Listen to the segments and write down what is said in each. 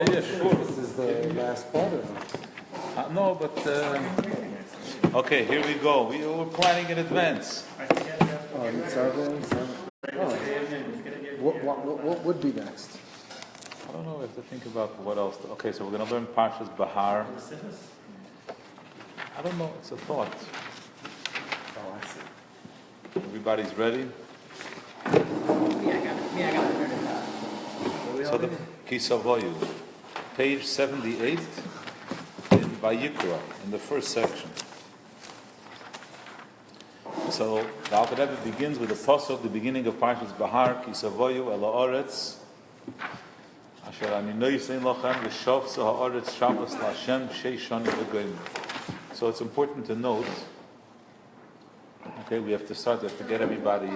Yeah, sure. This is the last part of it. No, but okay, here we go. We were planning in advance. Oh, it's seven. Oh. What would be next? I don't know. We have to think about what else. Okay, so we're going to learn Parshas Behar. I don't know. It's a thought. Oh, I see. Everybody's ready? I got it. So the Kisavoyu, page 78 in Vayikra, in the first section. So the Alter Rebbe begins with the pasuk, the beginning of Parshas Behar, Kisavoyu ela oretz, asher ani noysein lochem v'shavsa ha'oretz Shabbos la'Hashem shei shani v'goyim. So it's important to note. Okay, we have to start. We have to get everybody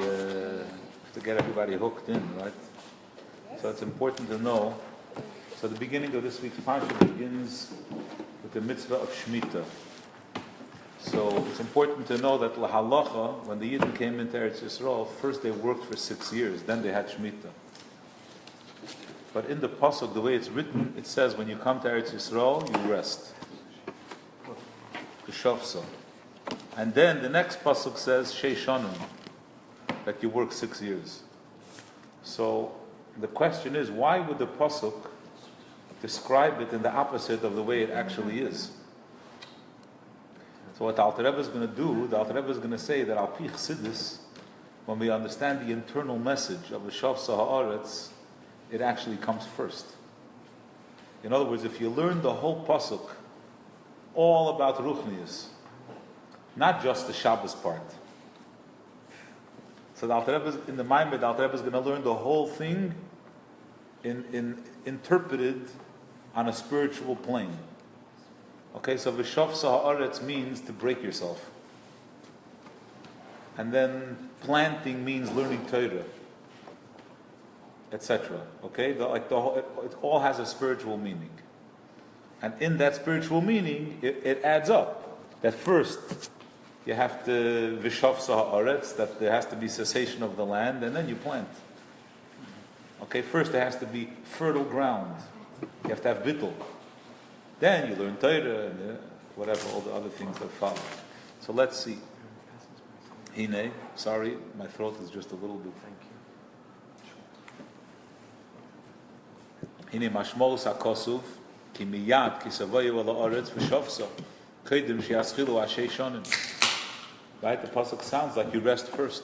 hooked in, right? So it's important to know. So the beginning of this week's parsha begins with the mitzvah of Shemitah. So it's important to know that lahalacha, when the Yidden came into Eretz Yisrael, first they worked for 6 years, then they had Shemitah. But in the pasuk, the way it's written, it says when you come to Eretz Yisrael, you rest. K'shavsa. And then the next pasuk says sheishanim, that you work 6 years. So the question is, why would the pasuk describe it in the opposite of the way it actually is? So what the Alter Rebbe is going to do, the Alter Rebbe is going to say that al pi chassidus, when we understand the internal message of the Shavsa Ha'aretz, it actually comes first. In other words, if you learn the whole pasuk, all about Ruchnius, not just the Shabbos part. So the Alter Rebbe, in the Maimed, the Alter Rebbe is going to learn the whole thing interpreted on a spiritual plane. Okay, so V'shavsa ha'aretz means to break yourself. And then planting means learning Torah, etc. Okay, it all has a spiritual meaning. And in that spiritual meaning, it adds up. That first, you have to V'shavsa ha'aretz, that there has to be cessation of the land, and then you plant. Okay, first there has to be fertile ground. You have to have bittul. Then you learn Torah and whatever, all the other things that follow. So let's see. Hine, sorry, my throat is just a little bit. Hine mashmos hakosuv ki miyad ki savoyu ala oretz v'shavsa kodim she'aschilu ashei shonim. Right, the pasuk sounds like you rest first.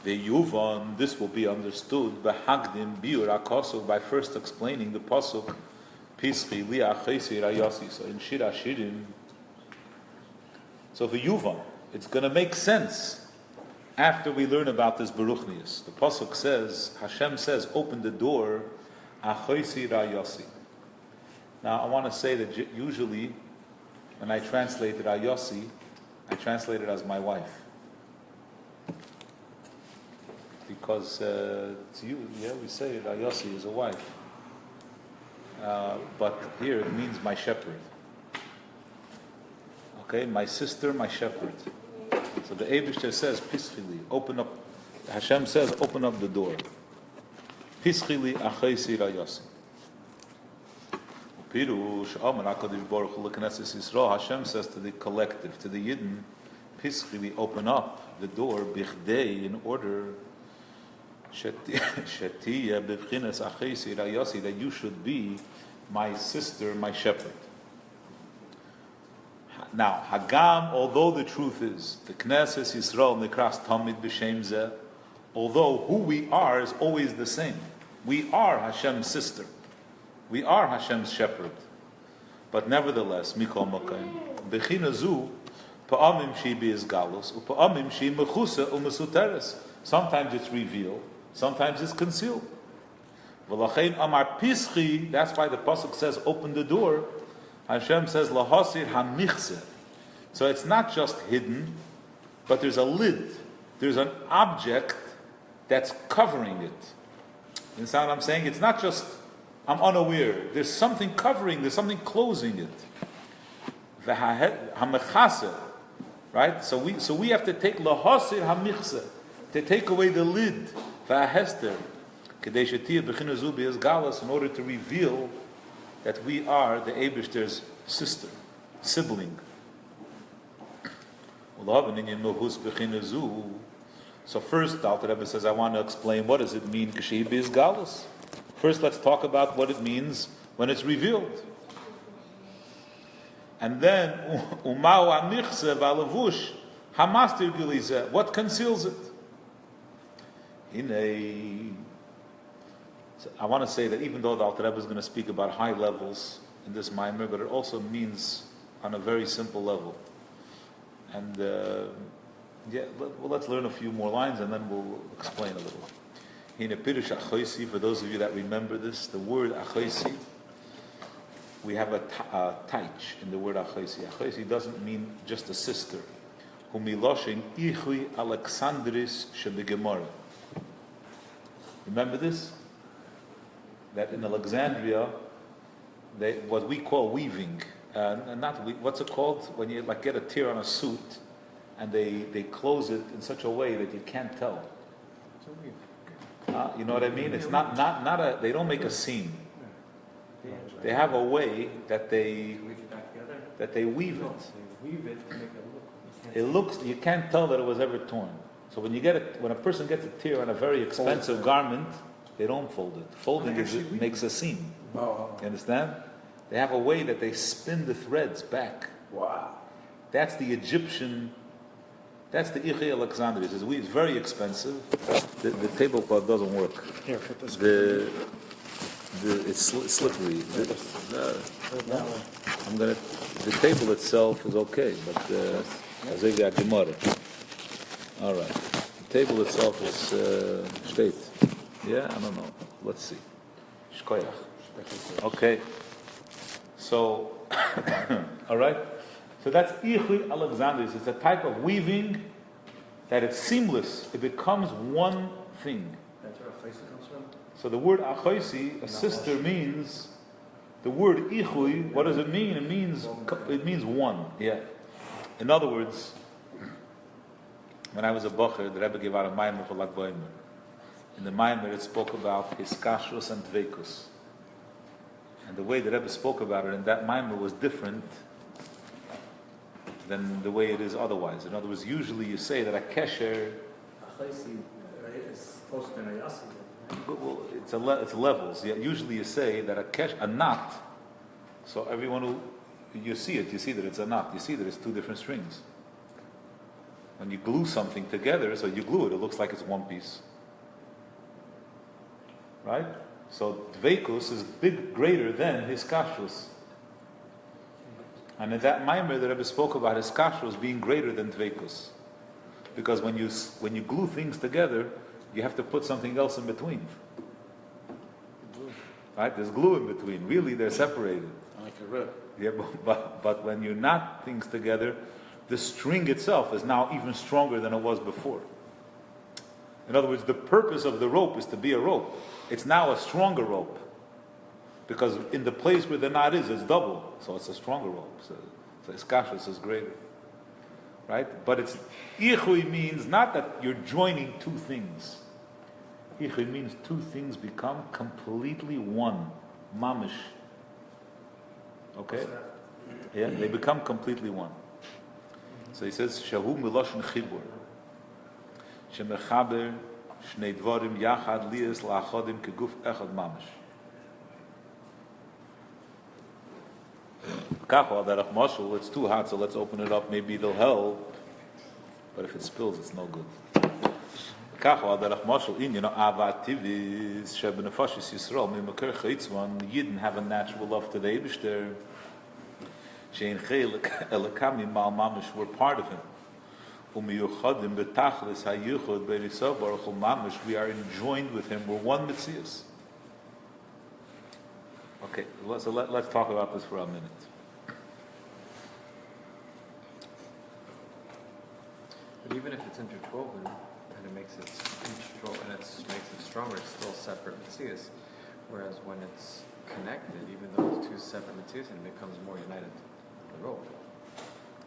Ve'yuvan, this will be understood b'hagdim biur hakosuv, by first explaining the pasuk Pischi li'achesi rayasi. So in Shir Hashirim, so for Yuvan, it's going to make sense after we learn about this Baruchnius. The pasuk says, Hashem says, open the door, achesi rayasi. Now I want to say that usually when I translate rayasi, I translate it as my wife, because it's you. Yeah, we say rayasi is a wife. But here it means my shepherd. Okay, my sister, my shepherd. So the Eibishter says, Pischili, open up. Hashem says, open up the door. Pischili achaysi rayasi. Pirush, Amar HaKadosh Baruch Hu l'Knesset Yisrael, Hashem says to the collective, to the Yidden, Pischili, open up the door, bichdei, in order, Shetiya b'chinas achaysi rayasi, that you should be my sister, my shepherd. Now, Hagam, although the truth is, the Knesset Yisrael nikras tamid b'shem zeh, although who we are is always the same. We are Hashem's sister. We are Hashem's shepherd. But nevertheless, mikol makayim, b'china zu, pa'amim shi bi'izgalus, u'pa'amim shi mechusa u'mesuteres. Sometimes it's revealed, sometimes it's concealed. V'lachein amar pischi, that's why the pasuk says, open the door. Hashem says, lahasir hamichse. So it's not just hidden, but there's a lid. There's an object that's covering it. You understand what I'm saying? It's not just, I'm unaware. There's something covering, there's something closing it. V'hamechase, right? So we have to take lahasir hamichse, to take away the lid. V'ahester, in order to reveal that we are the Eibishter's sister, sibling. So first, the Alter Rebbe says, I want to explain what does it mean, K'shei Biz Galus. First, let's talk about what it means when it's revealed. And then, Umau Anichse Valavush, Hamastir Gilize, what conceals it? So I want to say that even though the Alter Rebbe is going to speak about high levels in this Maimer, but it also means on a very simple level. And let's learn a few more lines and then we'll explain a little. In a Pirush Achoisi, for those of you that remember this, the word Achoisi, we have a taich in the word Achoisi. Achoisi doesn't mean just a sister. Humiloshin Ichui Alexandris Shebegemara. Remember this? That in Alexandria, what we call weaving, what's it called? When you get a tear on a suit, and they close it in such a way that you can't tell. You know what I mean? It's not they don't make a seam. They have a way that they weave it. It looks, you can't tell that it was ever torn. So when a person gets a tear on a very expensive garment, they don't fold it. Folding makes a seam. You understand? They have a way that they spin the threads back. Wow. That's the Egyptian. That's the Ichi Alexandria. It's very expensive. The tablecloth doesn't work. Here, put this. It's slippery. The table itself is okay, but all right. The table itself is straight. Yeah, I don't know. Let's see. Shkoyach. Okay. So, all right. So that's Ichui Alexandris. It's a type of weaving that it's seamless. It becomes one thing. That's where Achoisi comes from? So the word Achoisi, a sister, means, the word Ichui, what does it mean? It means one. Yeah. In other words, when I was a Bocher, the Rebbe gave out a Maimer for Lag Boimer. In the Maimer, it spoke about Hiskashrus and Dveikus. And the way the Rebbe spoke about it in that Maimer was different than the way it is otherwise. In other words, usually you say that a kesher, is closer than a yasi. well, it's levels. Yeah, usually you say that a knot. So everyone who you see that it's a knot. You see that it's two different strings. When you glue something together, so you glue it, it looks like it's one piece, right? So dveikus is greater than his kashrus. And in that Maimer, the Rebbe spoke about his kashrus being greater than dveikus, because when you glue things together, you have to put something else in between. Right? There's glue in between. Really, they're separated. Like a rib. Yeah, but when you knot things together, the string itself is now even stronger than it was before. In other words, the purpose of the rope is to be a rope. It's now a stronger rope, because in the place where the knot is, it's double, so it's a stronger rope. So its kashrus is greater, right? But it's ichui means not that you're joining two things. Ichui means two things become completely one, mamish. Okay, yeah, they become completely one. So he says, "Shahu miloshin chibur, shemechaber shnei dvarim yachad lias la'achodim keguf echad mamish." It's too hot, so let's open it up. Maybe it'll help. But if it spills, it's no good. Yidden have a natural love to the Eibishter. We're part of him. We are enjoined with him. We're one Metzias. Okay, so let's talk about this for a minute. But even if it's interwoven and it makes it interwoven and it makes it stronger, it's still separate Metzias. Whereas when it's connected, even though it's two separate Metzias, it becomes more united. The rope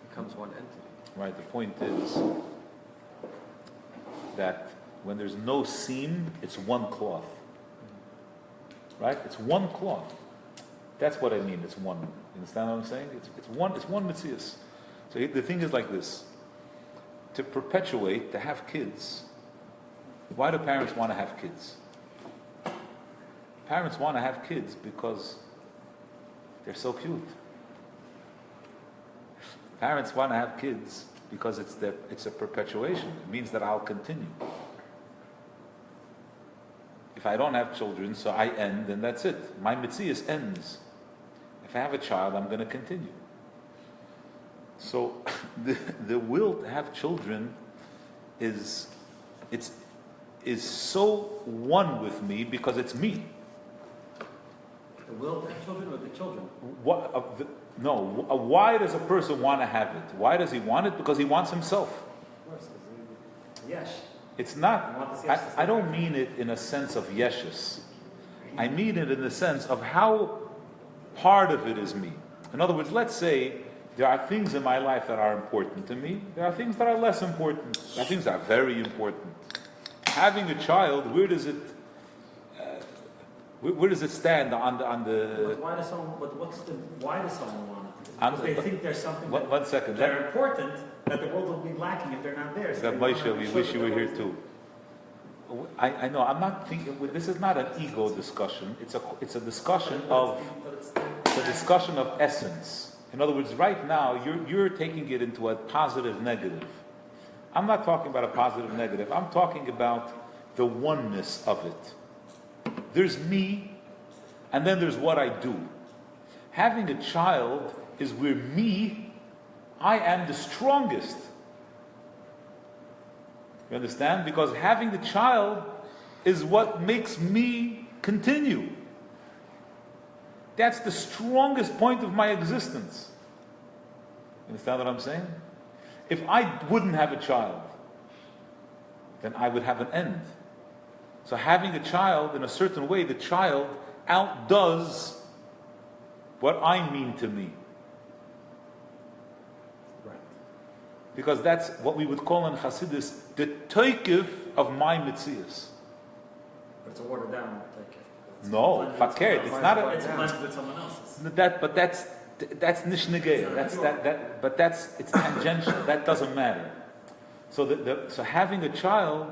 becomes one entity. Right. The point is that when there's no seam, it's one cloth. Right? It's one cloth. That's what I mean. It's one. You understand what I'm saying? It's one. It's one Metzius. So the thing is like this: to perpetuate, to have kids. Why do parents want to have kids? Parents want to have kids because they're so cute. Parents want to have kids because it's a perpetuation. It means that I'll continue. If I don't have children, so I end, then that's it. My Metzius ends. If I have a child, I'm going to continue. So the will to have children is so one with me because it's me. The will to have children or the children? Why does a person want to have it? Why does he want it? Because he wants himself. Of course. Yes. It's not, I don't mean it in a sense of yeshus. I mean it in the sense of how part of it is me. In other words, let's say there are things in my life that are important to me. There are things that are less important. There are things that are very important. Having a child, where does it stand on the? But why does someone want it? Because they think there's something one second. They're important that the world will be lacking if they're not there. So Moshe, we wish you were here too. I know. I'm not thinking. This is not an ego discussion. It's a discussion of essence. In other words, right now you're taking it into a positive negative. I'm not talking about a positive negative. I'm talking about the oneness of it. There's me, and then there's what I do. Having a child is where I am the strongest. You understand? Because having the child is what makes me continue. That's the strongest point of my existence. You understand what I'm saying? If I wouldn't have a child, then I would have an end. So having a child, in a certain way, the child outdoes what I mean to me. Right. Because that's what we would call in Hasidus the toikiv of my mitzias. But it's a watered down like. No, fakert. It's not It's blended with someone else's. But that's nishnegei. But it's tangential. That doesn't matter. So so having a child,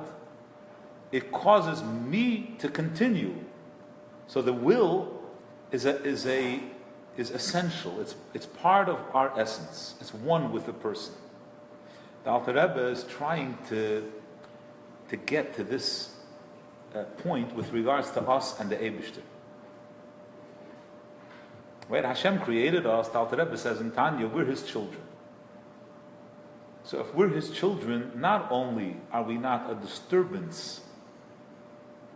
it causes me to continue. So the will is essential. It's part of our essence. It's one with the person. The Alter Rebbe is trying to get to this point with regards to us and the Eibishter. Right? Hashem created us. The Alter Rebbe says in Tanya, we're His children. So if we're His children, not only are we not a disturbance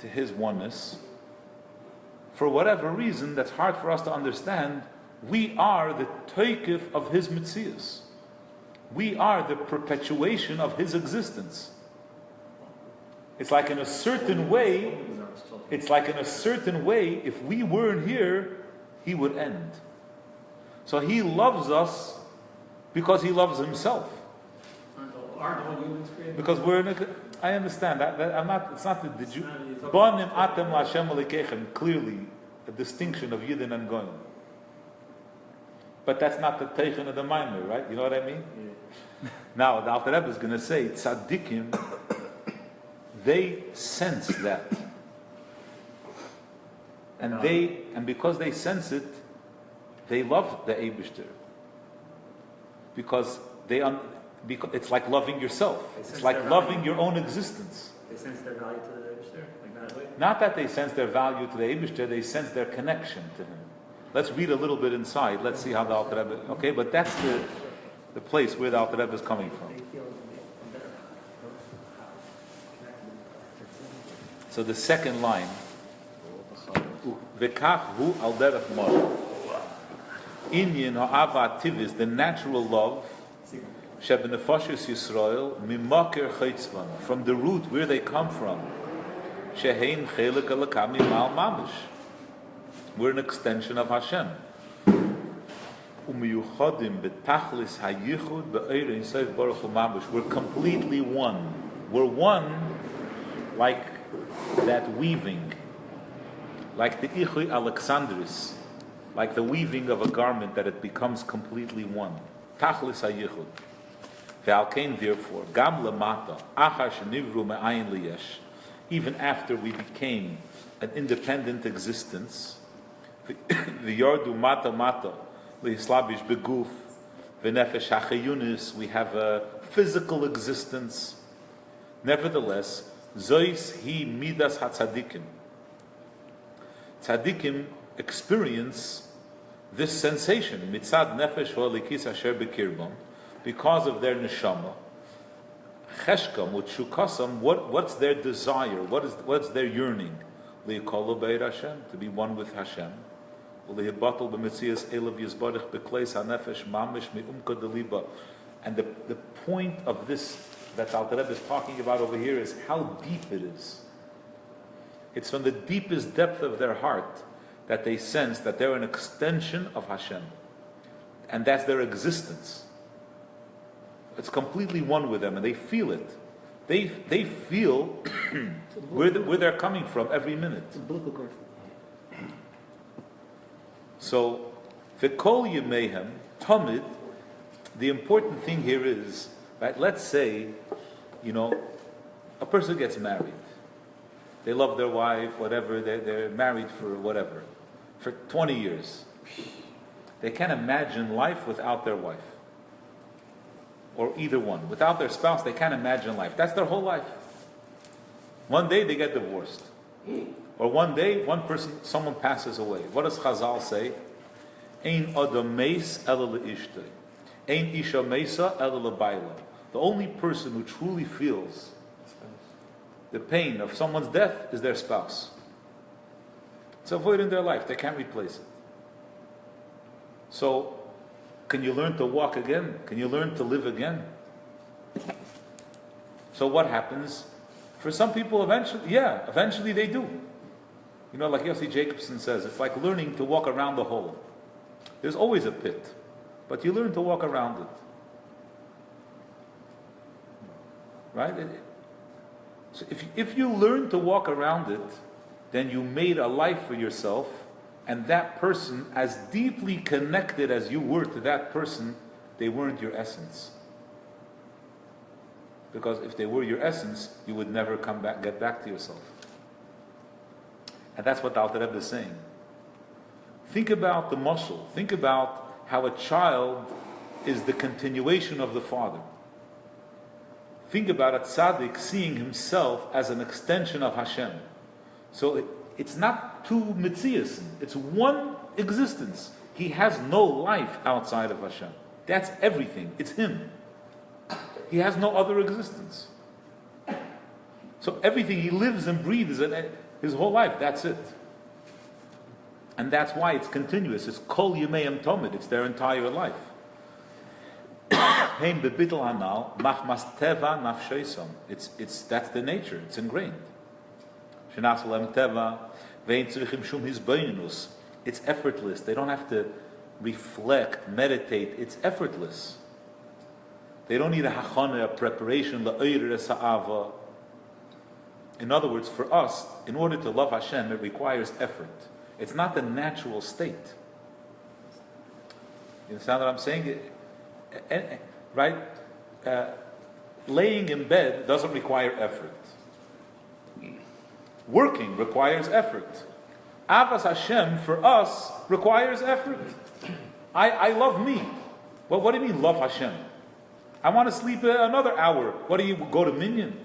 to His oneness, for whatever reason that's hard for us to understand, we are the toikif of His mitzias. We are the perpetuation of His existence. It's like in a certain way, if we weren't here, He would end. So He loves us because He loves Himself. Aren't all humans created? Because we're in I understand that I'm not. It's not the Jew. Banim atem laHashem alikechem. Clearly, a distinction of Yidden and Goyim. But that's not the Teichen of the Maimer, right? You know what I mean? Yeah. Now, the Alter Rebbe is going to say tzaddikim. They sense that, and because they sense it, they love the Eibishter. Because it's like loving yourself. It's like loving your own existence. They sense their value to the Eibishter, like that way? Not that they sense their value to the Eibishter, they sense their connection to Him. Let's read a little bit inside. Let's see how the Alter Rebbe... Okay, but that's the place where the Alter Rebbe is coming from. So the second line, V'kach hu al derech mor. Inyan ha'ava tivis, the natural love, shebenefashis Yisrael, mimaker chaitzvan, from the root where they come from, shehein chelik alakami mal mamish. We're an extension of Hashem. Umiyuchadim betachlis hayichud be'eir insayv baruch hu mamish. We're completely one. We're one like that weaving, like the Ichui Alexandris. like the weaving of a garment, that it becomes completely one. Tachlis hayichud. Ve'alkein, therefore, gam lemata, achar shenivru me'ayin liyesh, even after we became an independent existence, the yardu mata mata, lihislabish beguf, v'nefesh hachayunis, we have a physical existence. Nevertheless, zois hi midas hatzadikim. Tzadikim experience this sensation, mitzad nefesh v'alikis asher bekirbam, because of their neshama. Cheshkam u'tshukasam, what's their desire? What's their yearning? Li'yikolu be'er Hashem, to be one with Hashem. Li'yibatel b'mitzias elav yizbarich b'kleis hanefesh mamish mi'umka deliba. And the point of this that Alter Rebbe is talking about over here is how deep it is. It's from the deepest depth of their heart that they sense that they're an extension of Hashem. And that's their existence. It's completely one with them, and they feel it. They feel where they're coming from every minute. So, v'kol yemehem tamid. The important thing here is, right? Let's say, a person gets married. They love their wife, whatever. They're married for whatever, for 20 years. They can't imagine life without their wife. Or either one. Without their spouse, they can't imagine life. That's their whole life. One day they get divorced. Or one day, someone passes away. What does Chazal say? Ein adam meis ela le'ishtei. Ein isha meisa ela le'bayla. The only person who truly feels the pain of someone's death is their spouse. It's a void in their life. They can't replace it. So, can you learn to walk again? Can you learn to live again? So what happens? For some people, eventually they do. Like Yossi Jacobson says, it's like learning to walk around the hole. There's always a pit, but you learn to walk around it. Right? So if you learn to walk around it, then you made a life for yourself. And that person, as deeply connected as you were to that person, they weren't your essence. Because if they were your essence, you would never get back to yourself. And that's what the Alter Rebbe is saying. Think about the mashal. Think about how a child is the continuation of the father. Think about a tzaddik seeing himself as an extension of Hashem. So it's not two mitzias, it's one existence. He has no life outside of Hashem. That's everything. It's him. He has no other existence. So everything he lives and breathes his whole life, that's it. And that's why it's continuous. It's kol yemei tomid. It's their entire life. Hein bebitul hanal machmas teva nafsheisam. That's the nature. It's ingrained. Shenasalem teva vein tzrichim shum hisbeinus. It's effortless. They don't have to reflect, meditate. It's effortless. They don't need a hachana, a preparation, la'oyer sa'ava. In other words, for us, in order to love Hashem, it requires effort. It's not the natural state. You understand what I'm saying? Right? Laying in bed doesn't require effort. Working requires effort. Avas Hashem, for us, requires effort. I love me. Well, what do you mean, love Hashem? I want to sleep another hour. What do you go to minyan?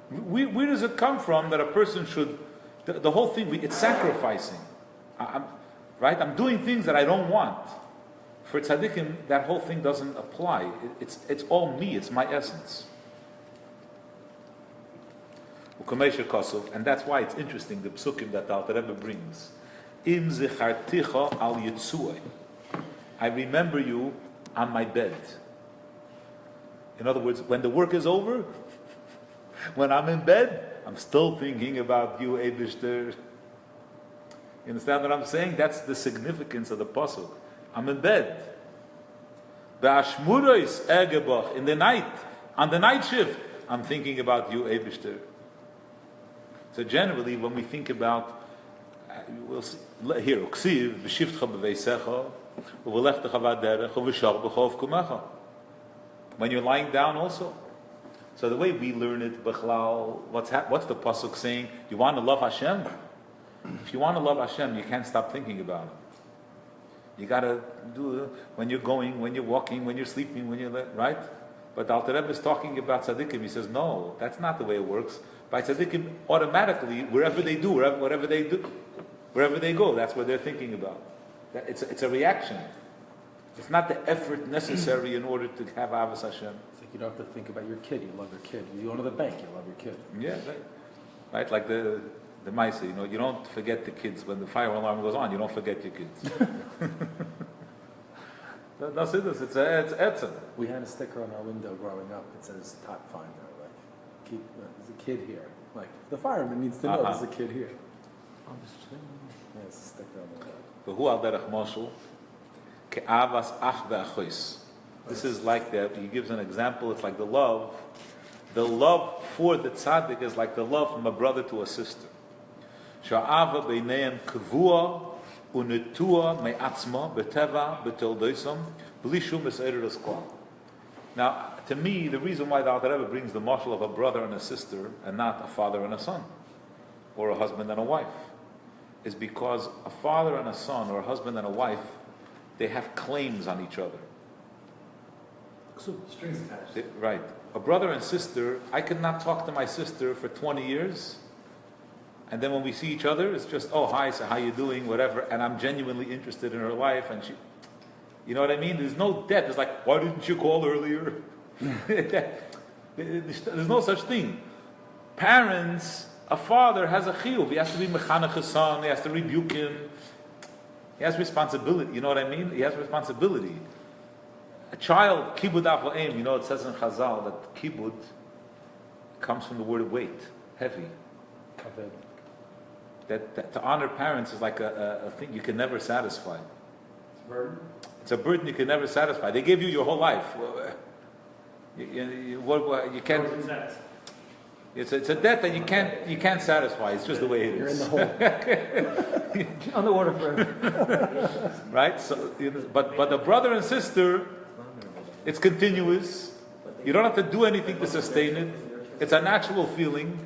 Where does it come from that a person should... The whole thing, it's sacrificing. I'm doing things that I don't want. For tzaddikim, that whole thing doesn't apply. It's all me. It's my essence. And that's why it's interesting, the psukim that the Alter Rebbe brings. Im zicharticha al yitzuay. I remember you on my bed. In other words, when the work is over, when I'm in bed, I'm still thinking about you, Eibishter. You understand what I'm saying? That's the significance of the pasuk. I'm in bed. Ba'ashmurois egebach. In the night, on the night shift, I'm thinking about you, Eibishter. So generally, when we think about we'll see. Here, uksiv b'shivtcha b'veisecha u'v'lechtecha v'aderech u'v'shar b'chov kumecha. When you're lying down, also. So the way we learn it, b'chlal, what's the pasuk saying? You want to love Hashem. If you want to love Hashem, you can't stop thinking about Him. You got to do it when you're going, when you're walking, when you're sleeping, when you're right. But the Alter Rebbe is talking about tzaddikim. He says, no, that's not the way it works. By tzaddikim, automatically, wherever they do, wherever they go, that's what they're thinking about. It's a reaction. It's not the effort necessary in order to have Avos Hashem. It's like you don't have to think about your kid. You love your kid. You go to the bank. You love your kid. Yeah, right. Like the mice, you don't forget the kids when the fire alarm goes on. You don't forget your kids. That's it. It's etzem. We had a sticker on our window growing up. It says "Top Finder." Like, there's a kid here. Like the fireman needs to know there's a kid here. Yeah, it's a sticker on the window. V'hu al derech moshel ke'avas ach ve'achois. This is like that. He gives an example. It's like the love. The love for the tzaddik is like the love from a brother to a sister. Sha'ava beineim kavua unetua me'atzma beteva betoldoisam bli shum eseiros klal. Now, to me, the reason why the Alter Rebbe brings the marshal of a brother and a sister and not a father and a son, or a husband and a wife, is because a father and a son, or a husband and a wife, they have claims on each other. Strings attached. Right. A brother and sister, I could not talk to my sister for 20 years, and then when we see each other, it's just, oh, hi, so how you doing, whatever, and I'm genuinely interested in her life, and she, you know what I mean? There's no debt. It's like, why didn't you call earlier? There's no such thing. Parents, a father has a chiyuv. He has to be mechanech his son. He has to rebuke him. He has responsibility. You know what I mean? He has responsibility. A child, kibud avo'im, it says in Chazal that kibud comes from the word of weight, heavy. That to honor parents is like a thing you can never satisfy. It's a burden. It's a burden you can never satisfy. They gave you your whole life. You can't. It's a debt that you can't satisfy. It's just the way it is. You're in the hole. Underwater forever. Right? So, but a brother and sister, it's continuous. You don't have to do anything to sustain it. It's a natural feeling.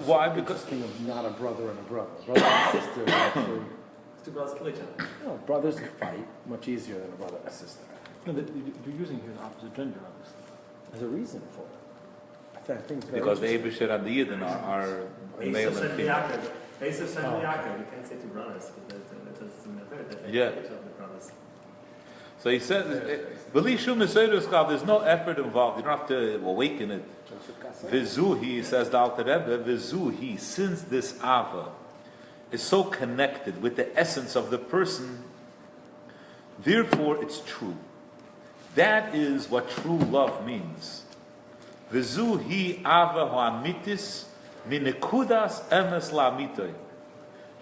Why? Because Thing of not a brother and a brother. Brother and sister actually. Two brothers kill each other. No, brothers fight much easier than a brother and a sister. No, you're using here the opposite gender, obviously. There's a reason for it. I think it's very the interesting. Abishir and the Yidden are male and female. Esav sent Yaakov. You can't say two brothers because it's in the third that they Yeah. kill each other, the brothers. So he says, there's no effort involved. You don't have to awaken it. Vizuhi, says the Alter Rebbe, Vizuhi, since this Ava is so connected with the essence of the person, therefore it's true. That is what true love means. Vizuhi Ava ha'amitis minekudas emes la'amitoi.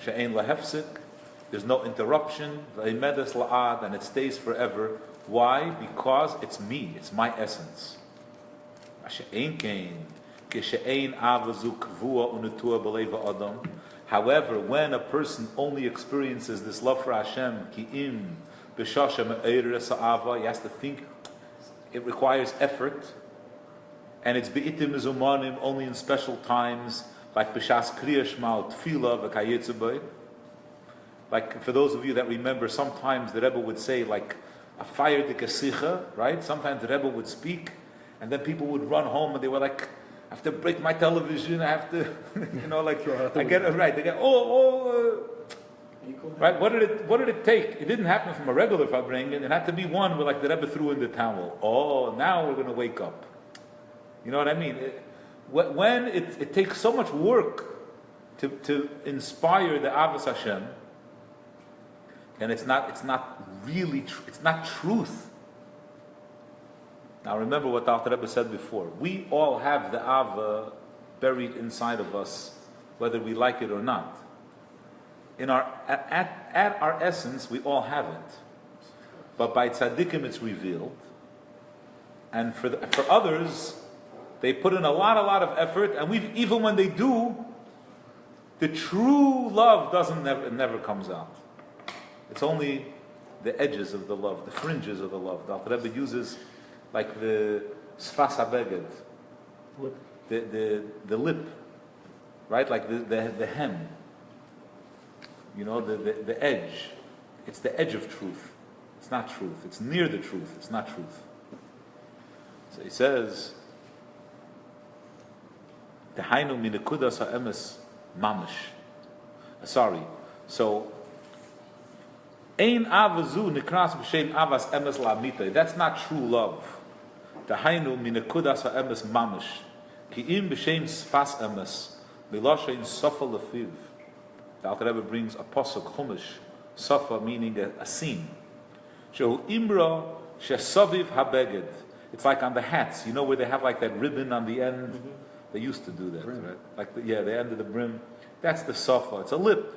She'ein lahefsik. There's no interruption, v'emedes la'ad, and it stays forever. Why? Because it's me, it's my essence. However, when a person only experiences this love for Hashem, he has to think, it requires effort, and it's be'itim mezumanim only in special times, like b'shas kriya shema, tefillah, v'kayetze b'ay. Like for those of you that remember, sometimes the Rebbe would say like a fire de kesicha, right? Sometimes the Rebbe would speak, and then people would run home and they were like, I have to break my television, I have to, I get it right. They get, right? What did it take? It didn't happen from a regular farbrengen. It had to be one where like the Rebbe threw in the towel. Oh, now we're going to wake up. You know what I mean? When it takes so much work to inspire the Avos Hashem, and it's not really it's not truth. Now remember what the Alter Rebbe said before. We all have the Ava buried inside of us, whether we like it or not. At our essence, we all have it. But by tzaddikim, it's revealed. And for others, they put in a lot of effort, and even when they do, The true love never comes out. It's only the edges of the love, the fringes of the love. The Alter Rebbe uses like the sfas habeged, the lip, right? Like the hem. You know, the edge. It's the edge of truth. It's not truth. It's near the truth. It's not truth. So he says, "Dehainu minekudas ha'emes mamish." Sorry. So, ein avazu nikras b'shem avas emes la'amita. That's not true love. Dehainu minekudas ha'emes mamish. Ki im b'shem sfas emes miloshein sofa lefiv. The Alter Rebbe brings a pasuk chumash, sofa meaning a seam. Shehu imra shesaviv habeged. It's like on the hats, you know, where they have like that ribbon on the end. Mm-hmm. They used to do that, right? Like the end of the brim. That's the sofa. It's a lip.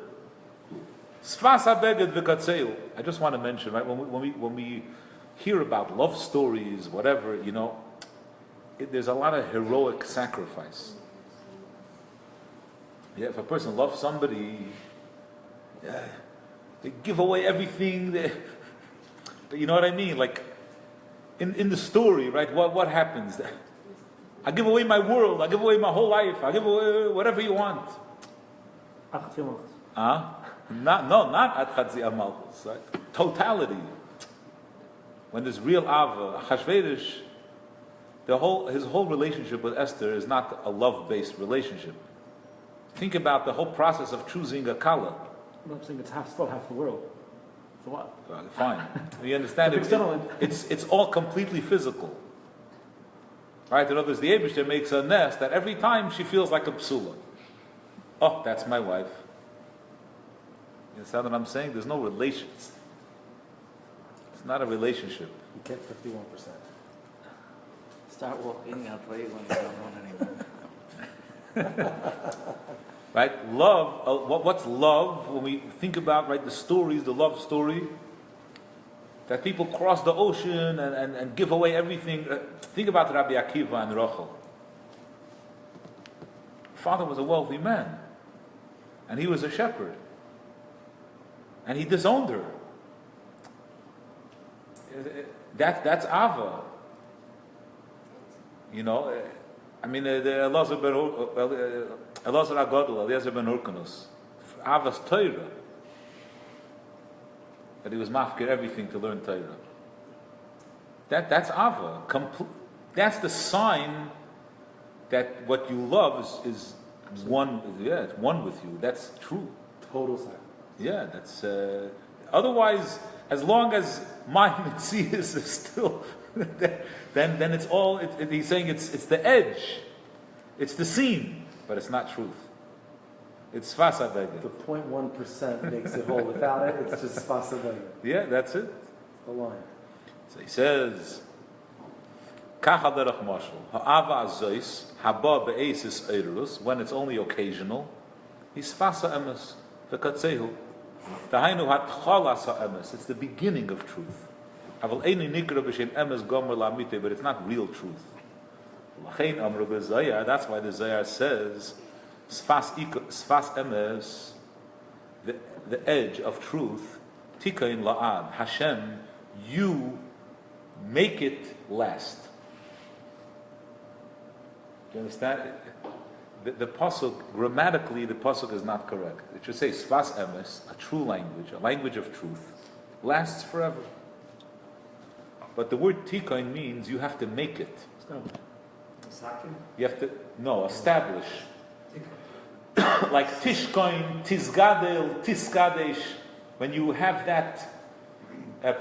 Sfas habeged v'katzeu. I just want to mention, right? When we hear about love stories, whatever, you know, there's a lot of heroic sacrifice. Yeah, if a person loves somebody, they give away everything. You know what I mean? Like in the story, right? What happens? I give away my world. I give away my whole life. I give away whatever you want. Not at Chatzi Amalchus. Right? Totality. When there's real Ava, Achashverosh, his whole relationship with Esther is not a love-based relationship. Think about the whole process of choosing a kala. I'm saying it's still half the world. So what? Fine. You understand? It's all completely physical. Right? In other words, the Eibishter makes a nest that every time she feels like a psula. Oh, that's my wife. You understand what I'm saying? There's no relations. It's not a relationship. You get 51%. Start walking, I'll tell you when you don't want anymore. Right? Love, what's love? When we think about, right, the stories, the love story, that people cross the ocean and give away everything. Think about Rabbi Akiva and Rachel. Father was a wealthy man, and he was a shepherd, and he disowned her. That's Ava. You know, I mean, Elazar Agadol, Eliezer ben Hurkanus, Ava's Torah, that he was mafkir everything to learn Torah. That's Ava. That's the sign that what you love is one. Yeah, it's one with you. That's true. Total silence. Yeah, that's. Otherwise, as long as my mitzias is still, then it's all. He's saying it's the edge, it's the seam. But it's not truth. It's fasa beged. The 0.1% makes it whole. Without it, it's just fasa beged. Yeah, that's it. It's the line. So he says, Kacha derech mashal, ha'ava azois, haba be'esis eirus, when it's only occasional, he's fasa emes, v'katzehu. Dahainu hatchalas ha'emes, it's the beginning of truth. Aval eini nikra b'shem emes gomer la'amite, but it's not real truth. That's why the Zayar says, Sfas emes, the edge of truth, Tikain la'ad, Hashem, you make it last. Do you understand? The pasuk, grammatically, the pasuk is not correct. It should say Sfas emes, a true language, a language of truth, lasts forever. But the word Tikain means you have to make it. You have to, establish. Like Tishkoin, Tizgadel, Tiskadesh, when you have that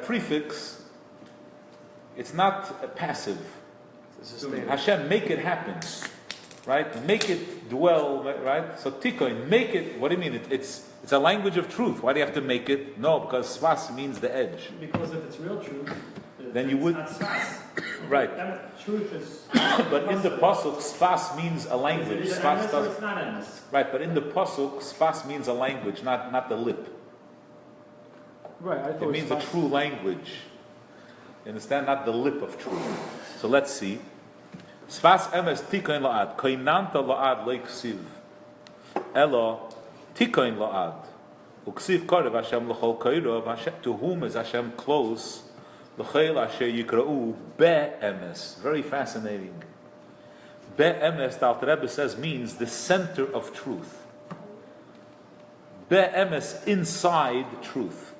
prefix, it's not passive. Hashem, make it happen. Right? Make it dwell, right? So Tikoin, make it, what do you mean? It's a language of truth. Why do you have to make it? No, because Svas means the edge. Because if it's real truth, then you would. It's not Svas. Right. That truth is. But in the pasuk, Sfas means a language. Is it Sfas emes or it's not emes? right, but in the pasuk, Sfas means a language, not the lip. Right, I thought It means a true language. You understand? Not the lip of truth. So let's see. Sfas emes tikoin la'ad, koinanta la'ad leiksiv, elo Tikoin la'ad. Uksiv korev Hashem l'chol koirov, to whom is Hashem close, l'chol asher yikra'u be'emes. Very fascinating. Be'emes, the Alter Rebbe says, means the center of truth. Be'emes, inside truth.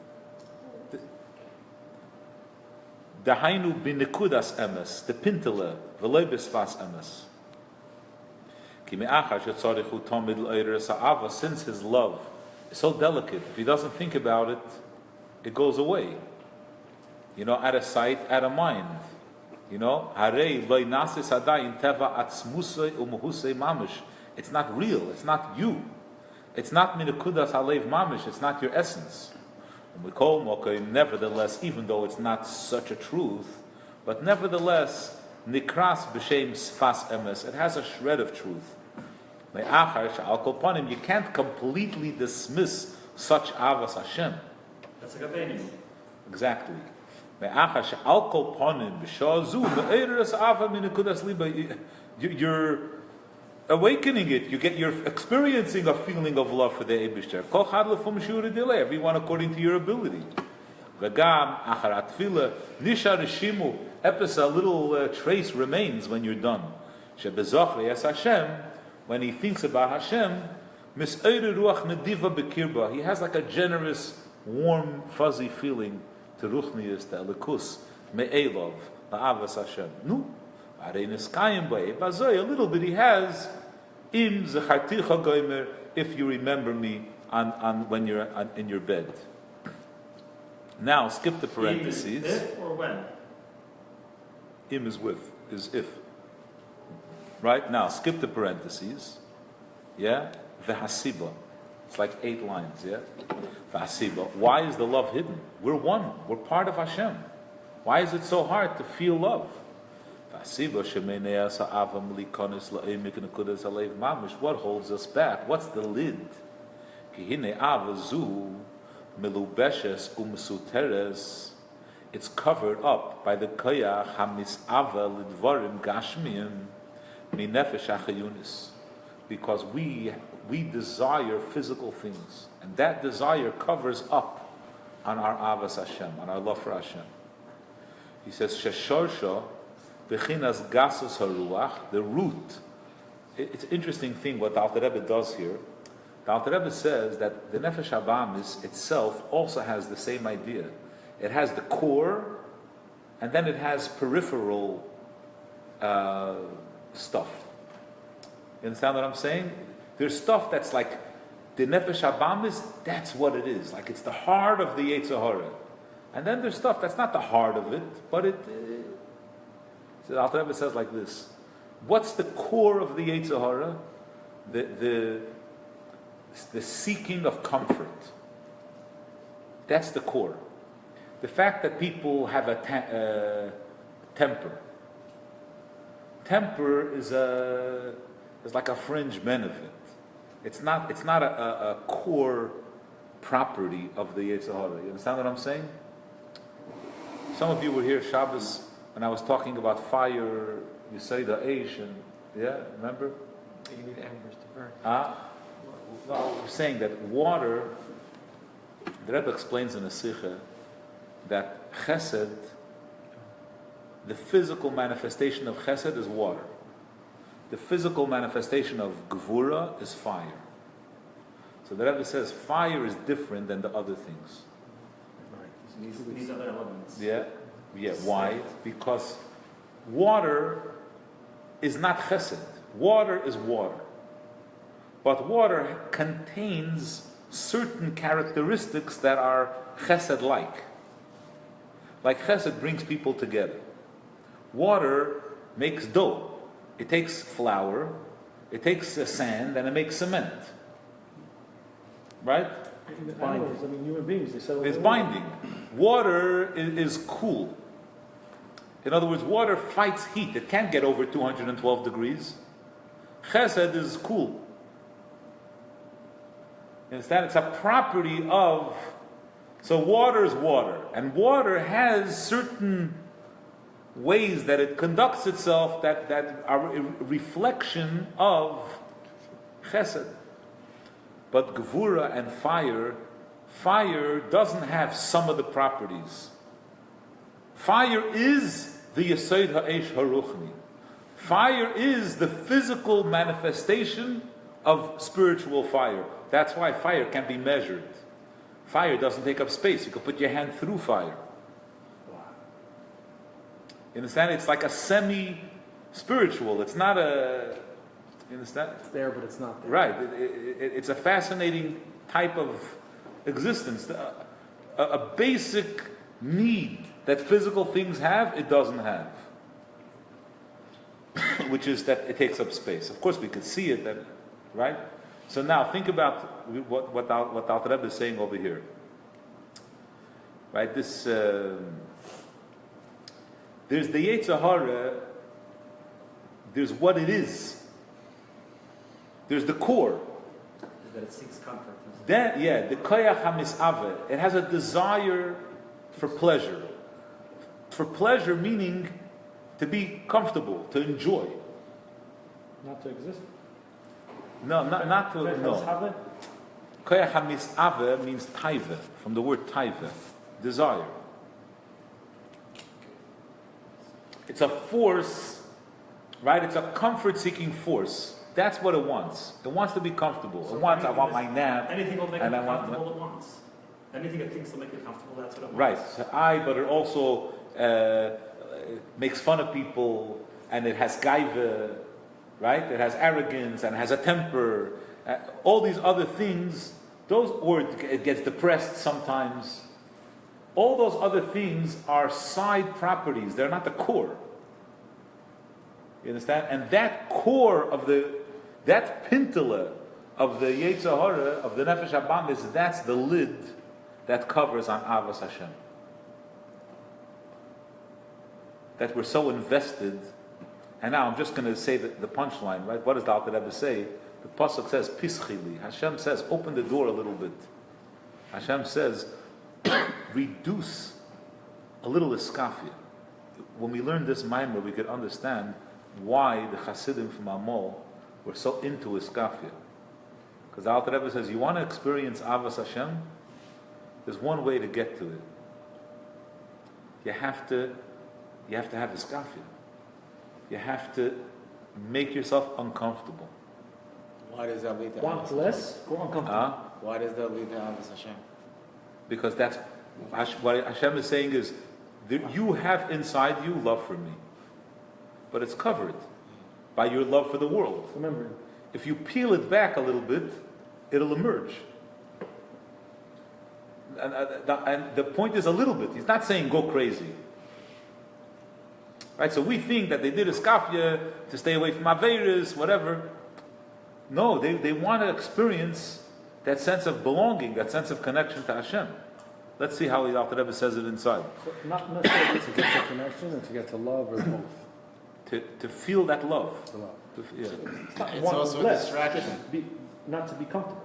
Dahainu binekudas emes, the pintele, v'loi bisfas emes. Since his love is so delicate, if he doesn't think about it, it goes away. You know, out of sight, out of mind. You know, it's not real, it's not you. It's not minekudas halev mamish, it's not your essence. Nevertheless, even though it's not such a truth, but nevertheless, nikras b'shem sfas emes, it has a shred of truth. You can't completely dismiss such avas Hashem. That's like a baby. Exactly. You're awakening it. You're experiencing a feeling of love for the Eibishter. Everyone according to your ability. A little trace remains when you're done. When he thinks about Hashem, he has like a generous, warm, fuzzy feeling to ruchnius, to elikus, me'elov, la'avas Hashem. A little bit he has, im zecharticha goymer, if you remember me on when you're in your bed. Now skip the parentheses. If or when? Im is with, is if. Right? Now skip the parentheses. Yeah? V'hasiba. It's like 8 lines, yeah? V'hasiba. Why is the love hidden? We're one. We're part of Hashem. Why is it so hard to feel love? What holds us back? What's the lid? It's covered up by the koyach hamis'ava lidvarim gashmiyim minefesh achayunis, because we desire physical things, and that desire covers up on our avas Hashem, on our love for Hashem. He says sheshorsha bechinas gasus haruach, the root. It's an interesting thing what the Alter Rebbe does here. The Alter Rebbe says that the nefesh habamis itself also has the same idea. It has the core, and then it has peripheral stuff. You understand what I'm saying? There's stuff that's like the nefesh habamis. That's what it is. Like it's the heart of the Yetzer Hara. And then there's stuff that's not the heart of it, but it. So the Alter Rebbe says like this: what's the core of the Yetzer Hara? The seeking of comfort. That's the core. The fact that people have a temper. Temper is like a fringe benefit. It's not a core property of the Yetzer Hara. You understand what I'm saying? Some of you were here Shabbos when I was talking about fire. You say the Eish, and yeah, remember? You need embers to burn. No, we're saying that water. The Rebbe explains in a Sikha that Chesed, the physical manifestation of Chesed is water. The physical manifestation of Gevura is fire. So the Rebbe says fire is different than the other things. These other elements. Yeah. Why? Because water is not Chesed. Water is water. But water contains certain characteristics that are Chesed-like. Like Chesed brings people together. Water makes dough. It takes flour, it takes sand, and it makes cement. Right? Even the animals, I mean, human beings, they settle. It's binding. Water is cool. In other words, water fights heat. It can't get over 212 degrees. Chesed is cool. You understand? It's a property of... So water is water. And water has certain ways that it conducts itself that are a reflection of Chesed. But Gevura and fire doesn't have some of the properties. Fire is the Yesod Ha'esh Haruchni. Fire is the physical manifestation of spiritual fire. That's why fire can be measured. Fire doesn't take up space. You can put your hand through fire. You understand? It's like a semi-spiritual. It's not a... You understand? It's there, but it's not there. Right. It's a fascinating type of existence. A basic need that physical things have, it doesn't have. Which is that it takes up space. Of course, we could see it, right? So now, think about what Alter Rebbe is saying over here. Right? This... there's the Yetzer Hara, there's what it is. There's the core. That it seeks comfort. That, the koyach hamisave, it has a desire for pleasure. For pleasure meaning to be comfortable, to enjoy. Not to exist. No, not to, no. Koyach hamisave means taiva, from the word taiva, desire. It's a force, right? It's a comfort-seeking force. That's what it wants. It wants to be comfortable. So I want my nap. Anything will make and it I want comfortable at once. Anything it thinks will make it comfortable, that's what it wants. Right. But it also makes fun of people, and it has gaiva, right? It has arrogance and has a temper. All these other things, or it gets depressed sometimes. All those other things are side properties. They're not the core. You understand? And that core of that pintala of the Yetzer Hara, of the Nefesh HaBamis, that's the lid that covers on Avas Hashem. That we're so invested. And now I'm just going to say the punchline, right? What does the Alter Rebbe say? The Pasuk says, Pischili. Hashem says, open the door a little bit. Hashem says, reduce a little iskafia. When we learn this mimer, we could understand why the Hasidim from Amol were so into iskafia. Because the Alter Rebbe says, you want to experience Avas Hashem? There's one way to get to it. You have to have iskafia. You have to make yourself uncomfortable. Why does that lead to Want Avos less, go uncomfortable. Why does that lead to Avos Hashem? Because that's what Hashem is saying is, you have inside you love for me, but it's covered by your love for the world. Remember, If you peel it back a little bit, it'll emerge. And the point is a little bit. He's not saying go crazy. Right? So we think that they did iskafia to stay away from Averis, whatever. No, they want to experience that sense of belonging, that sense of connection to Hashem. Let's see how the Alter Rebbe says it inside. so not necessarily To get to connection or to get to love or both? To feel that love. To love. it's not It's want also a less, distraction. just not to be comfortable.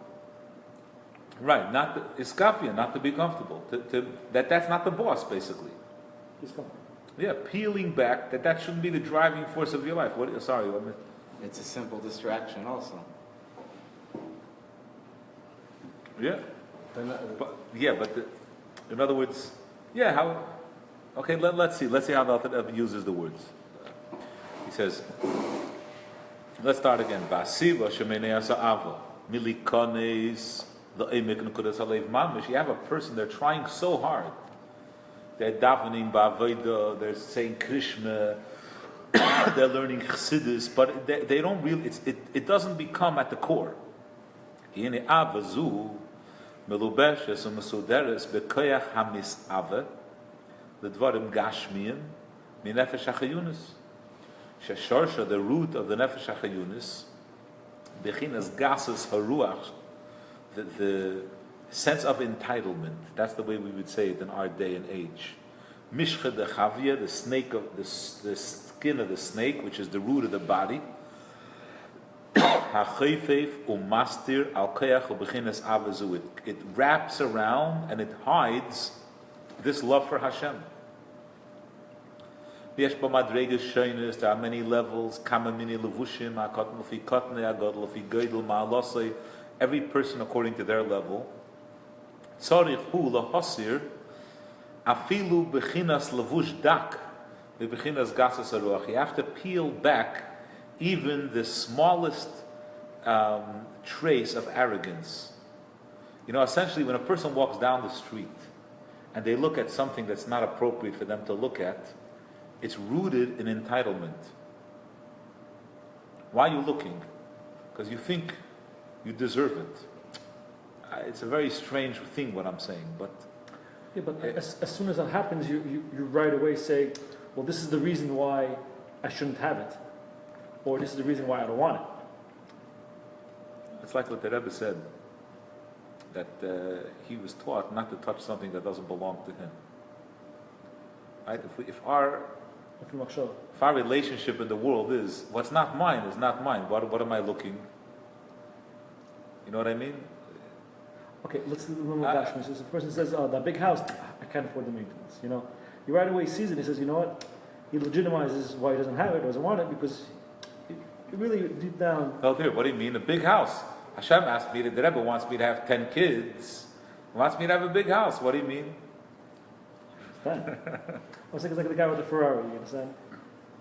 Right, not iskafia, not to be comfortable. That's not the boss, basically. Just comfortable. Yeah, peeling back, that shouldn't be the driving force of your life. It's a simple distraction also. Yeah. Then, In other words, how? Okay, let's see how the Alter Rebbe uses the words. He says, let's start again. Basiva shemenei asa'ava milikones le'emek nekudas halev mamish. You have a person, they're trying so hard. They're davening ba'avodah, they're saying Krishna, they're learning Chassidus, but they don't really. It doesn't become at the core. Hine avazu melubeshes u'mesuderes bekoyach hamisave ledvarim gashmiyim minefesh hachayunis. Sheshorsha, the root of the nefesh hachayunis, bechinas gases haruach, the sense of entitlement. That's the way we would say it in our day and age. Mishcha de chavia, the snake of the skin of the snake, which is the root of the body. Hachayfeif umastir al koyach ubechinas avazu. It wraps around and it hides this love for Hashem. There are many levels. every person according to their level. Tzarich hu lahasir afilu bechinas levush dak bechinas gasas haruach. You have to peel back even the smallest trace of arrogance. Essentially, when a person walks down the street and they look at something that's not appropriate for them to look at, it's rooted in entitlement. Why are you looking? Because you think you deserve it. It's a very strange thing what I'm saying, but as soon as that happens, you right away say, well, this is the reason why I shouldn't have it, or this is the reason why I don't want it. it's like what the Rebbe said, that he was taught not to touch something that doesn't belong to him. Right? If our relationship in the world is what's not mine is not mine. What am I looking? You know what I mean? Okay, let's do the Dashman. So the person says, "Oh, that big house, I can't afford the maintenance." He right away sees it. He says, "You know what?" He legitimizes why he doesn't have it, doesn't want it, because he really deep down. Oh, dear, what do you mean a big house? Hashem asked me, the Rebbe wants me to have 10 kids. He wants me to have a big house. What do you mean? I was thinking like the guy with the Ferrari. You understand?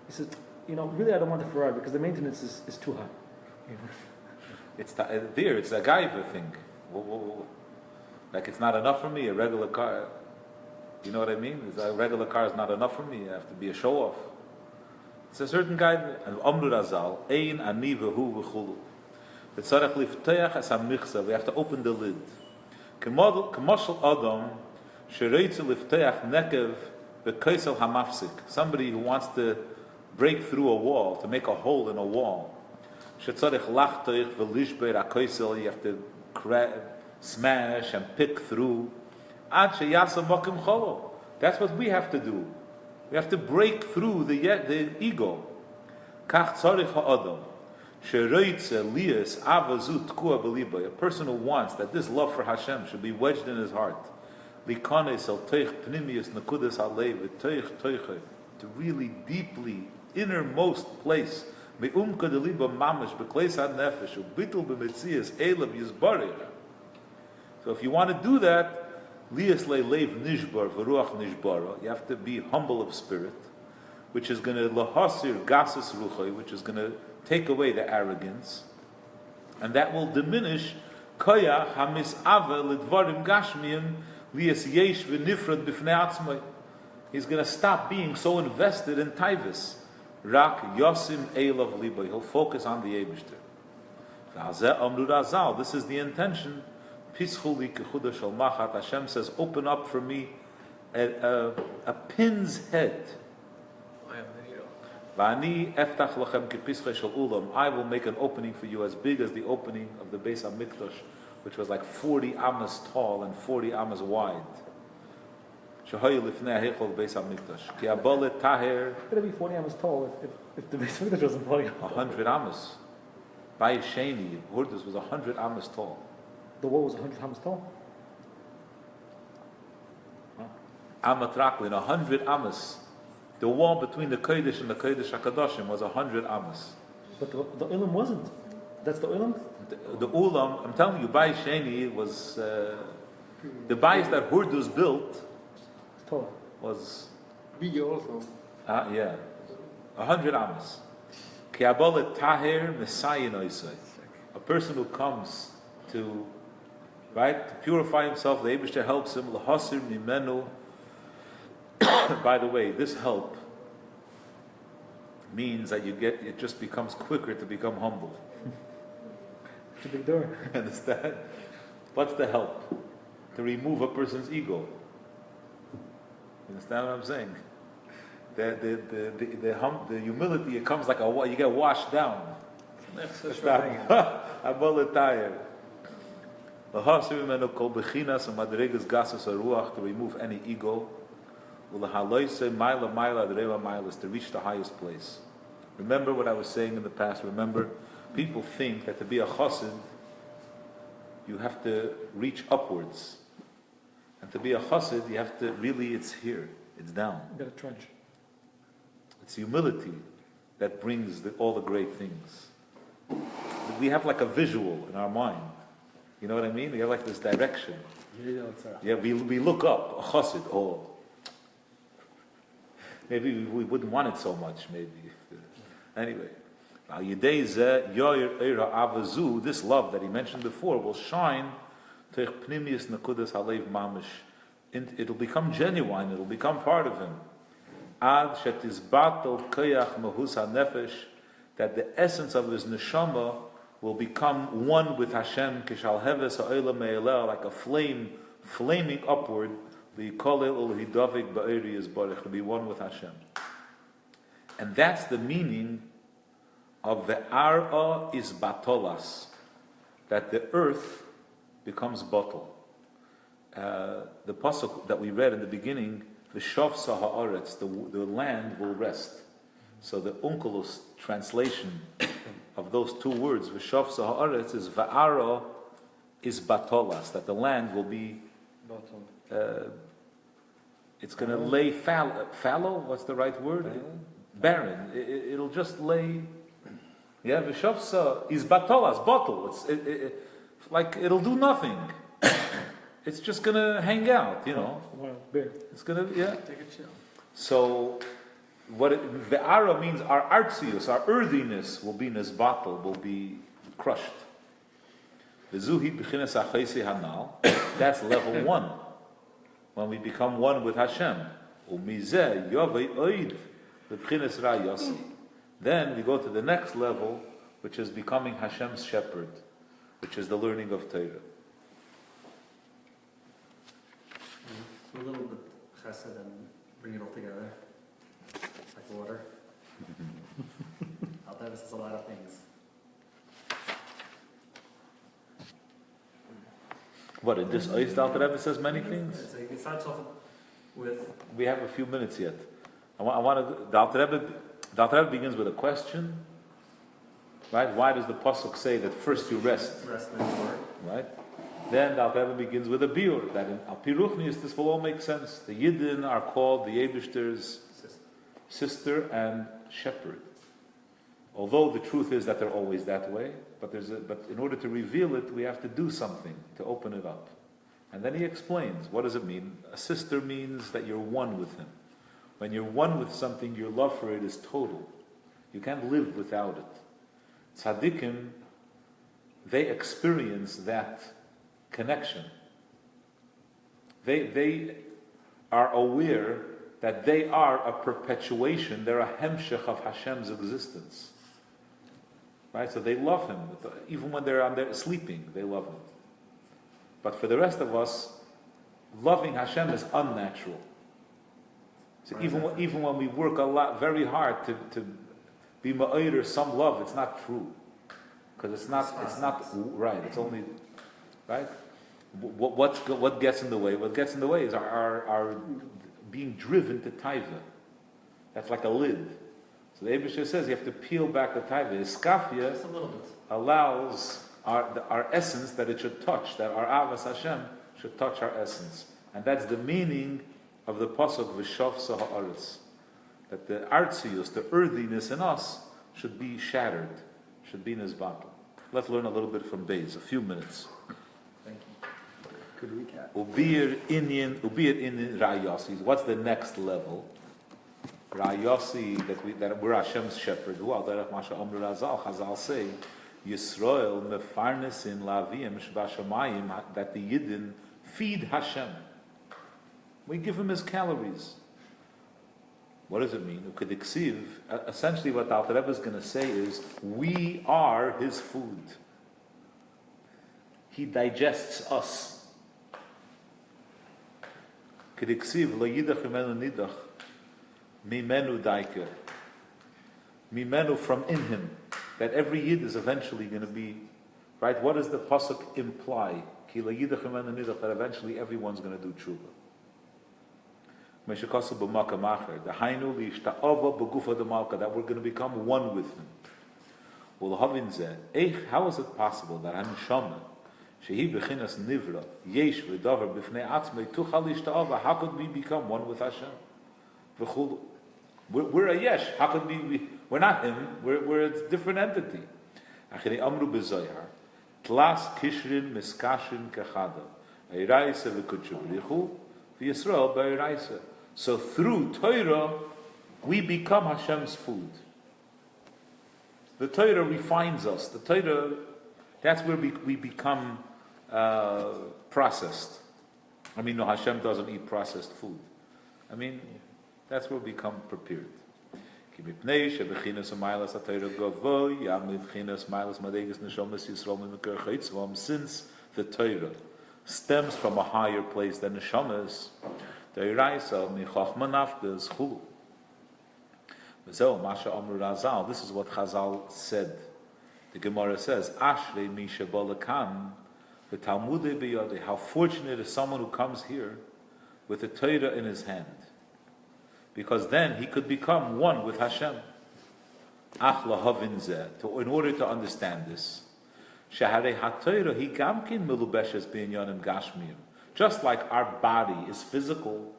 He says, really, I don't want the Ferrari because the maintenance is too high. It's a gaiva thing. Like it's not enough for me, a regular car. You know what I mean? A regular car is not enough for me. I have to be a show-off. It's a certain guy. And Amru Razal, Ein ani v'hu v'chulu. We have to open the lid. K'moshel Adam shereitzu lifteach nekev b'kaisel hamafsik. Somebody who wants to break through a wall, to make a hole in a wall. Shetzarech lachtoich v'lishber ha'kaisel. You have to smash and pick through. Ad sheyasa mokim cholo. That's what we have to do. We have to break through the ego. Kach tzarich ha'adam. A person who wants that this love for Hashem should be wedged in his heart, to really deeply, innermost place, so if you want to do that, you have to be humble of spirit, which is going to lahasir gasas ruchay, which is going to take away the arrogance, and that will diminish koyach hamis'ava lidvarim gashmiyim liyas yesh v'nifrad b'fnei atzmai. He's going to stop being so invested in taivus. Rak yosim eilav liba. He'll focus on the Eibishter. V'azeh amru razal. This is the intention. Pischuli kechuda shel machat. Hashem says, open up for me a pin's head. I will make an opening for you as big as the opening of the Beis HaMikdash, which was like 40 amas tall and 40 amas wide. It's going to be 40 amas tall if the Beis HaMikdash wasn't falling apart. 100 amas. By Sheni, Hurdus was 100 amas tall. The wall was 100 amas tall? Amatraklin, 100 amas. The wall between the Kodesh and the Kodesh HaKadoshim was 100 amas. But the Ulam wasn't. That's the Ulam? The Ulam, I'm telling you, Bai Sheni was... the Bais that Hurdus built was... Bigger also. Yeah. 100 amas. Ki'abolet Tahir Messiah Noisai. A person who comes to purify himself, the Eibishter helps him, L'hasir Mimenu. By the way, this help means that it just becomes quicker to become humble. It's a big door. Understand? What's the help? To remove a person's ego. You understand what I'm saying? The humility, it comes like you get washed down. To remove any ego. To reach the highest place. Remember what I was saying in the past. Remember, people think that to be a chassid, you have to reach upwards. And to be a chassid, you have to really, it's here, it's down. You got a trench. It's humility that brings all the great things. We have like a visual in our mind. You know what I mean? We have like this direction. Torah. Yeah, we look up, a chassid, maybe we wouldn't want it so much, maybe. Anyway. This love that he mentioned before will shine. It'll become genuine, it'll become part of him. That the essence of his neshama will become one with Hashem, like a flame flaming upward. To be one with Hashem. And that's the meaning of the Ar'a is batolas, that the earth becomes bottle. The pasuk that we read in the beginning, v'shavsa ha'aretz, the land will rest. So the Onkelos translation of those two words, v'shavsa ha'aretz, is va'ara is batolas, that the land will be it's going to lay fallow. What's the right word? Barren. It'll just lay. Yeah, v'shavsa is batolas, bottle. Like it'll do nothing. It's just going to hang out, It's going to, Take a chill. So, the ara means our artzius, our earthiness will be nisbatel, will be crushed. V'zuhi b'chines ha'chaysi hanal. That's level 1. When we become one with Hashem. Umizeh yovei oid b'chines ra'yasi. Then we go to the next level, which is becoming Hashem's shepherd, which is the learning of Torah. A little bit chesed and bring it all together, like water. Alter says a lot of things. What, in this Ois, the Alter Rebbe says many things? So you can start off with. We have a few minutes yet. I want to. The Alter Rebbe begins with a question, right? Why does the pasuk say that first you rest? Rest in the word. Right? Then the Alter Rebbe begins with a biur, that in Al Piruchnis this will all make sense. The Yidden are called the Yebishter's sister and shepherd. Although the truth is that they're always that way, but in order to reveal it, we have to do something to open it up. And then he explains, what does it mean? A sister means that you're one with him. When you're one with something, your love for it is total. You can't live without it. Tzaddikim, they experience that connection. They are aware that they are a perpetuation, they're a hemshech of Hashem's existence. Right? So they love him. Even when they're on there sleeping, they love him. But for the rest of us, loving Hashem is unnatural. So even when we work very hard to be ma'ir some love, it's not true. Because it's not right. It's only, right? What gets in the way? What gets in the way is our being driven to taiva. That's like a lid. So the Eibusher says you have to peel back the taiva. Iskafia allows our essence that it should touch, that our avas Hashem should touch our essence. And that's the meaning of the pasuk v'shavsa ha'aretz. That the artzius, the earthiness in us, should be shattered, should be nizbatel. Let's learn a little bit from Beis, a few minutes. Thank you. Good recap. Ubir inyan ra'yasi. What's the next level? Ra'yasi, that we're Hashem's shepherd. Who al derech masha omru razal, Chazal say, Yisrael mefarnesin lavim shbashamayim, that the Yidden feed Hashem. We give him his calories. What does it mean? Essentially what the Alter Rebbe is going to say is, we are his food. He digests us. Kediksiv lo yidach imenu nidach mimenu daiker. Mimenu, from in him. That every Yid is eventually going to be, right? What does the pasuk imply? Ki lo yidach imenu nidach, that eventually everyone's going to do tshuva. That we're going to become one with him. How is it possible that how could we become one with Hashem? We're a yesh. How could we're not him, we're a different entity. Tlas kishrin miskashin kechada. Eiraisa v'kudshu b'richu v'Yisrael b'eiraisa. So through Torah, we become Hashem's food. The Torah refines us. The Torah, that's where we become processed. I mean, no, Hashem doesn't eat processed food. I mean, that's where we become prepared. Since the Torah stems from a higher place than the Neshamas, the Iraisa michachma nafkas chulu. This is what Chazal said. The Gemara says, Ashrei misha balakam v'talmudei biyadei. How fortunate is someone who comes here with the Torah in his hand, because then he could become one with Hashem. Ach lahavin zeh. In order to understand this, shaharei haTorah hi gamkin melubeshes b'inyanim gashmiyim. Just like our body is physical,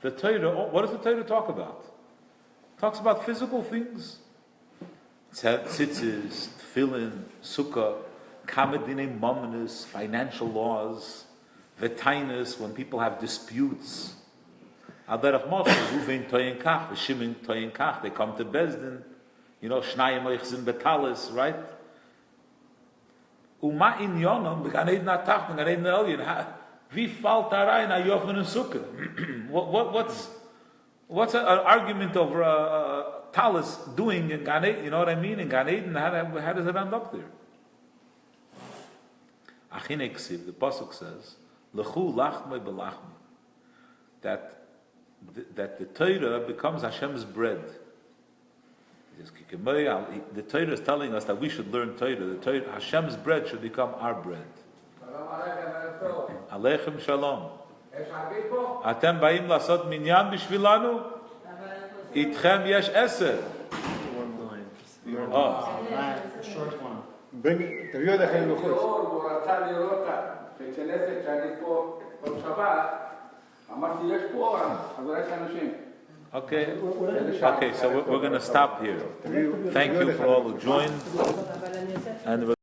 the Torah. What does the Torah talk about? It talks about physical things. Tzitzis, tefillin, sukkah, kamedine mominus, financial laws, vetainis, when people have disputes. They come to Bezdin, shnayim oichzin betalis, right? Uma in yonam, began eden atach, began eden elyon. Wie falt da rein a yofen and sukkah? What's an argument over talis doing in Gan Eden? You know what I mean? In Gan Eden, how does it end up there? Achineksiv, the pasuk says, "Lechu lachmei belachmei," that the Torah becomes Hashem's bread. The Torah is telling us that we should learn Torah. The Torah, Hashem's bread, should become our bread. Aleichem shalom. Atem ba'im lasot minyan b'shvilanu? Itchem yesh eser. Oh. Short one. תביאו את החיים בחוץ. הוא רצה לראות בכנסת שאני פה בשבת, אמרתי יש פה אור, אז אולי יש אנשים. Okay, so we're going to stop here. Thank you for all who joined. And